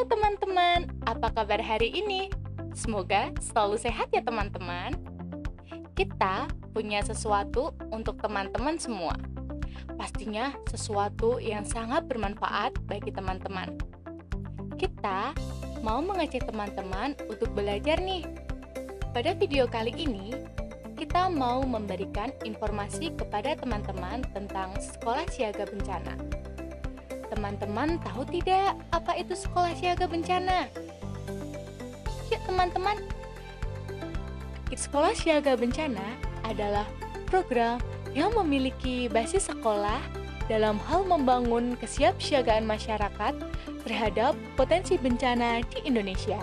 teman-teman, apa kabar hari ini? Semoga selalu sehat ya teman-teman. Kita punya sesuatu untuk teman-teman semua. Pastinya sesuatu yang sangat bermanfaat bagi teman-teman. Kita mau mengajak teman-teman untuk belajar nih. Pada video kali ini, kita mau memberikan informasi kepada teman-teman tentang sekolah siaga bencana. Teman-teman tahu tidak apa itu sekolah siaga bencana? Yuk teman-teman. Sekolah siaga bencana adalah program yang memiliki basis sekolah dalam hal membangun kesiapsiagaan masyarakat terhadap potensi bencana di Indonesia,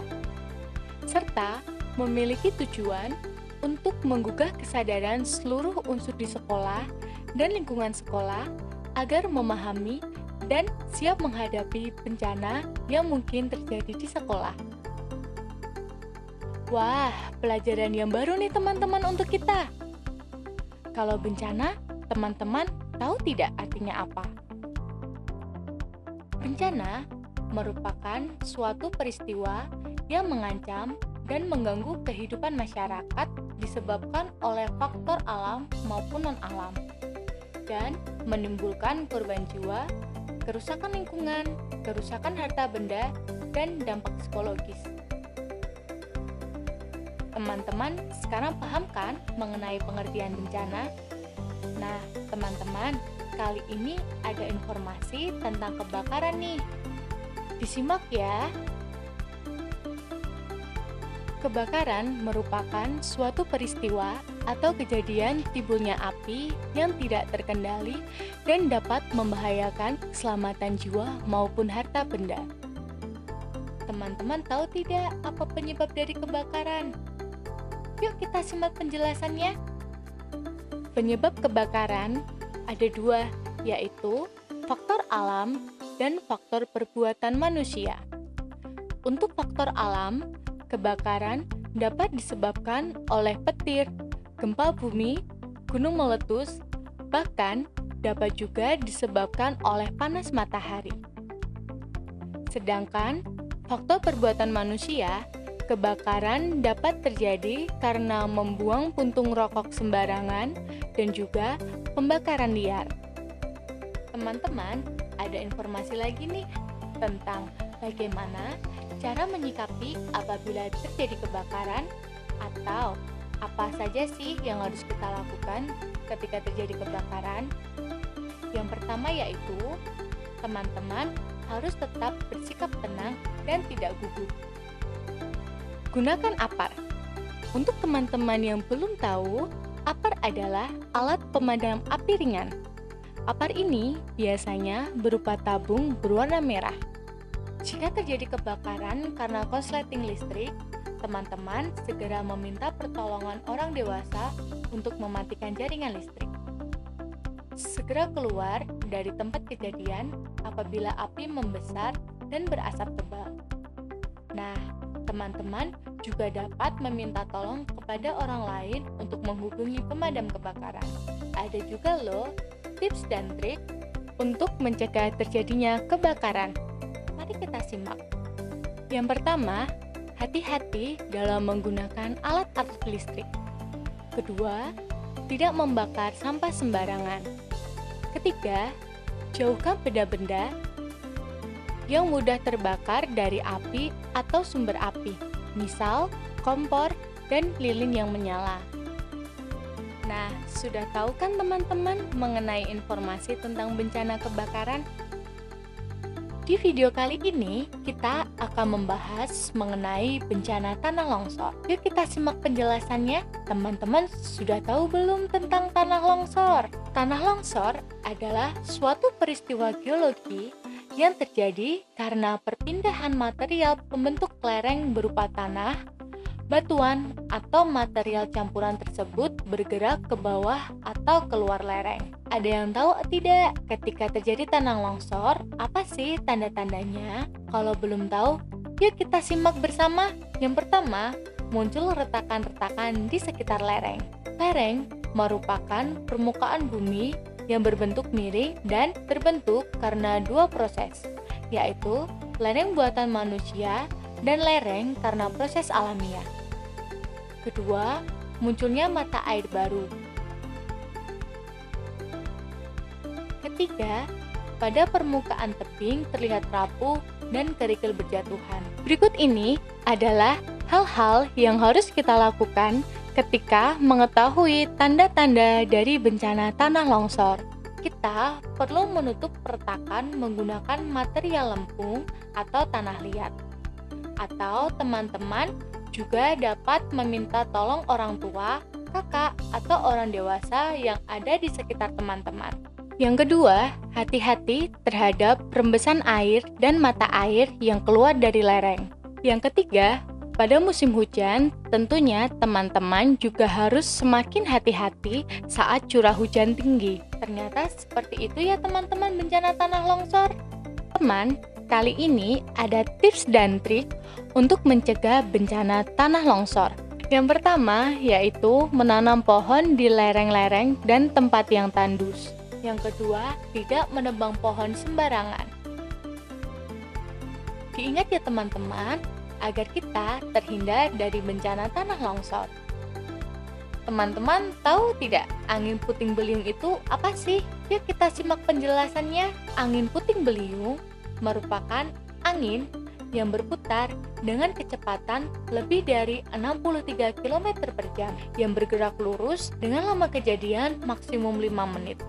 serta memiliki tujuan untuk menggugah kesadaran seluruh unsur di sekolah dan lingkungan sekolah agar memahami dan siap menghadapi bencana yang mungkin terjadi di sekolah. Wah, pelajaran yang baru nih teman-teman untuk kita. Kalau bencana, teman-teman tahu tidak artinya apa? Bencana merupakan suatu peristiwa yang mengancam dan mengganggu kehidupan masyarakat disebabkan oleh faktor alam maupun non-alam, dan menimbulkan korban jiwa, kerusakan lingkungan, kerusakan harta benda, dan dampak psikologis. Teman-teman sekarang paham kan mengenai pengertian bencana? Nah, teman-teman, kali ini ada informasi tentang kebakaran nih. Disimak ya. Kebakaran merupakan suatu peristiwa atau kejadian timbulnya api yang tidak terkendali dan dapat membahayakan keselamatan jiwa maupun harta benda. Teman-teman tahu tidak apa penyebab dari kebakaran? Yuk kita simak penjelasannya. Penyebab kebakaran ada dua, yaitu faktor alam dan faktor perbuatan manusia. Untuk faktor alam, kebakaran dapat disebabkan oleh petir, gempa bumi, gunung meletus, bahkan dapat juga disebabkan oleh panas matahari. Sedangkan faktor perbuatan manusia, kebakaran dapat terjadi karena membuang puntung rokok sembarangan dan juga pembakaran liar. Teman-teman, ada informasi lagi nih tentang bagaimana cara menyikapi apabila terjadi kebakaran atau apa saja sih yang harus kita lakukan ketika terjadi kebakaran. Yang pertama yaitu teman-teman harus tetap bersikap tenang dan tidak gugup. Gunakan APAR. Untuk teman-teman yang belum tahu, APAR adalah alat pemadam api ringan. APAR ini biasanya berupa tabung berwarna merah. Jika terjadi kebakaran karena korsleting listrik, teman-teman segera meminta pertolongan orang dewasa untuk mematikan jaringan listrik. Segera keluar dari tempat kejadian apabila api membesar dan berasap tebal. Nah, teman-teman juga dapat meminta tolong kepada orang lain untuk menghubungi pemadam kebakaran. Ada juga loh tips dan trik untuk mencegah terjadinya kebakaran. Mari kita simak. Yang pertama, hati-hati dalam menggunakan alat-alat listrik. Kedua, tidak membakar sampah sembarangan. Ketiga, jauhkan benda-benda yang mudah terbakar dari api atau sumber api, misal kompor dan lilin yang menyala. Nah, sudah tahu kan teman-teman mengenai informasi tentang bencana kebakaran? Di video kali ini, kita akan membahas mengenai bencana tanah longsor. Yuk kita simak penjelasannya. Teman-teman sudah tahu belum tentang tanah longsor? Tanah longsor adalah suatu peristiwa geologi yang terjadi karena perpindahan material pembentuk lereng berupa tanah, batuan, atau material campuran tersebut bergerak ke bawah atau keluar lereng. Ada yang tahu tidak ketika terjadi tanah longsor, apa sih tanda-tandanya? Kalau belum tahu, yuk kita simak bersama. Yang pertama, muncul retakan-retakan di sekitar lereng. Lereng merupakan permukaan bumi yang berbentuk miring dan terbentuk karena dua proses, yaitu lereng buatan manusia, dan lereng karena proses alamiah. Kedua, munculnya mata air baru. Ketiga, pada permukaan tebing terlihat rapuh dan kerikil berjatuhan. Berikut ini adalah hal-hal yang harus kita lakukan ketika mengetahui tanda-tanda dari bencana tanah longsor. Kita perlu menutup pertakan menggunakan material lempung atau tanah liat. Atau teman-teman juga dapat meminta tolong orang tua, kakak, atau orang dewasa yang ada di sekitar teman-teman. Yang kedua, hati-hati terhadap rembesan air dan mata air yang keluar dari lereng. Yang ketiga, pada musim hujan, tentunya teman-teman juga harus semakin hati-hati saat curah hujan tinggi. Ternyata seperti itu ya teman-teman bencana tanah longsor. Teman, kali ini ada tips dan trik untuk mencegah bencana tanah longsor. Yang pertama yaitu menanam pohon di lereng-lereng dan tempat yang tandus. Yang kedua, tidak menebang pohon sembarangan. Diingat ya teman-teman, agar kita terhindar dari bencana tanah longsor. Teman-teman tahu tidak angin puting beliung itu apa sih? Yuk kita simak penjelasannya. Angin puting beliung merupakan angin yang berputar dengan kecepatan lebih dari 63 km per jam yang bergerak lurus dengan lama kejadian maksimum 5 menit.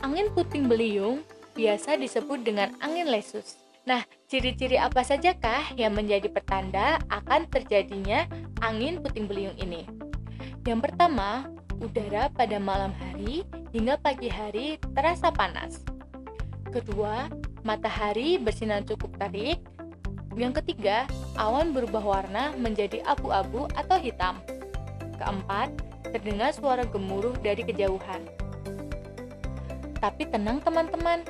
Angin puting beliung biasa disebut dengan angin lesus. Nah, ciri-ciri apa sajakah yang menjadi pertanda akan terjadinya angin puting beliung ini? Yang pertama, udara pada malam hari hingga pagi hari terasa panas. Kedua, matahari bersinar cukup terik. Yang ketiga, awan berubah warna menjadi abu-abu atau hitam. Keempat, terdengar suara gemuruh dari kejauhan. Tapi tenang teman-teman,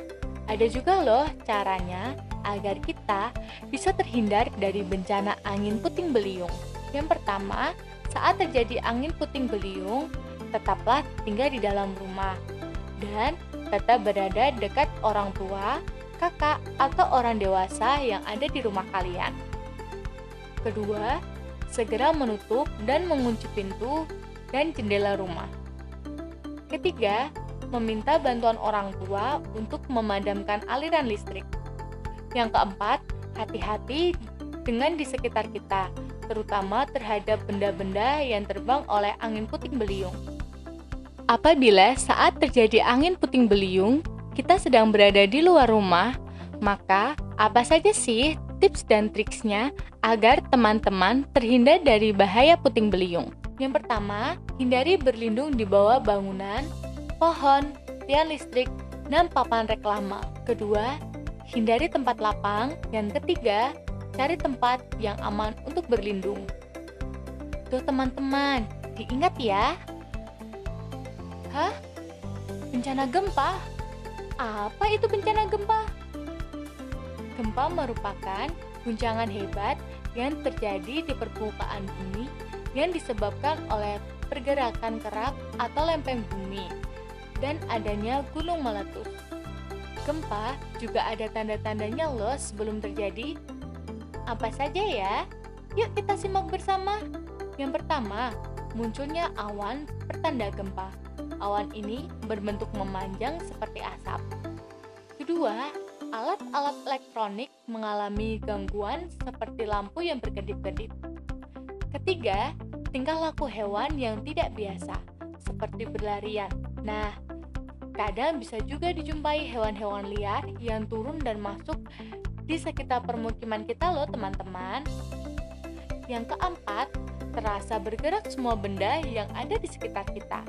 ada juga loh caranya agar kita bisa terhindar dari bencana angin puting beliung. Yang pertama, saat terjadi angin puting beliung, tetaplah tinggal di dalam rumah dan tetap berada dekat orang tua, kakak, atau orang dewasa yang ada di rumah kalian. Kedua, segera menutup dan mengunci pintu dan jendela rumah. Ketiga, meminta bantuan orang tua untuk memadamkan aliran listrik. Yang keempat, hati-hati dengan di sekitar kita, terutama terhadap benda-benda yang terbang oleh angin puting beliung. Apabila saat terjadi angin puting beliung, kita sedang berada di luar rumah, maka apa saja sih tips dan triksnya agar teman-teman terhindar dari bahaya puting beliung? Yang pertama, hindari berlindung di bawah bangunan, pohon, tiang listrik, dan papan reklame. Kedua, hindari tempat lapang. Yang ketiga, cari tempat yang aman untuk berlindung. Tuh teman-teman, diingat ya. Hah? Bencana gempa? Apa itu bencana gempa? Gempa merupakan guncangan hebat yang terjadi di permukaan bumi yang disebabkan oleh pergerakan kerak atau lempeng bumi dan adanya gunung meletus. Gempa juga ada tanda-tandanya loh sebelum terjadi. Apa saja ya? Yuk kita simak bersama. Yang pertama, munculnya awan pertanda gempa. Awan ini berbentuk memanjang seperti asap. Kedua, alat-alat elektronik mengalami gangguan seperti lampu yang berkedip-kedip. Ketiga, tingkah laku hewan yang tidak biasa, seperti berlarian. Nah, kadang bisa juga dijumpai hewan-hewan liar yang turun dan masuk di sekitar permukiman kita loh teman-teman. Yang keempat, terasa bergerak semua benda yang ada di sekitar kita.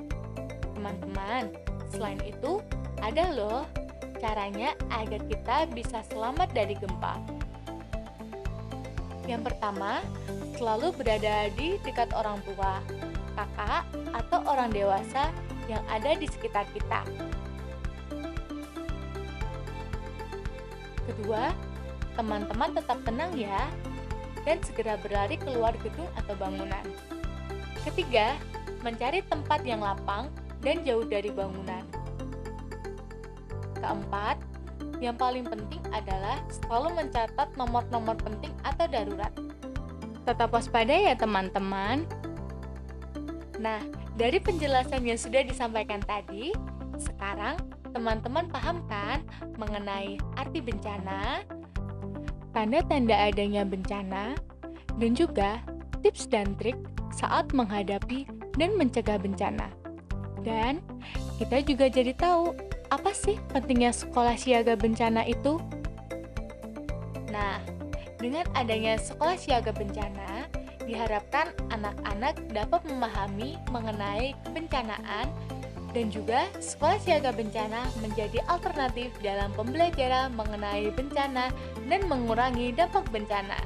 Teman-teman, selain itu, ada loh caranya agar kita bisa selamat dari gempa. Yang pertama, selalu berada di dekat orang tua, kakak, atau orang dewasa yang ada di sekitar kita. Kedua, teman-teman tetap tenang ya, dan segera berlari keluar gedung atau bangunan. Ketiga, mencari tempat yang lapang dan jauh dari bangunan. Keempat, yang paling penting adalah selalu mencatat nomor-nomor penting atau darurat. Tetap waspada ya teman-teman. Nah, dari penjelasan yang sudah disampaikan tadi, sekarang teman-teman paham kan mengenai arti bencana, tanda-tanda adanya bencana, dan juga tips dan trik saat menghadapi dan mencegah bencana. Dan kita juga jadi tahu apa sih pentingnya sekolah siaga bencana itu. Nah, dengan adanya sekolah siaga bencana, diharapkan anak-anak dapat memahami mengenai kebencanaan dan juga sekolah siaga bencana menjadi alternatif dalam pembelajaran mengenai bencana dan mengurangi dampak bencana.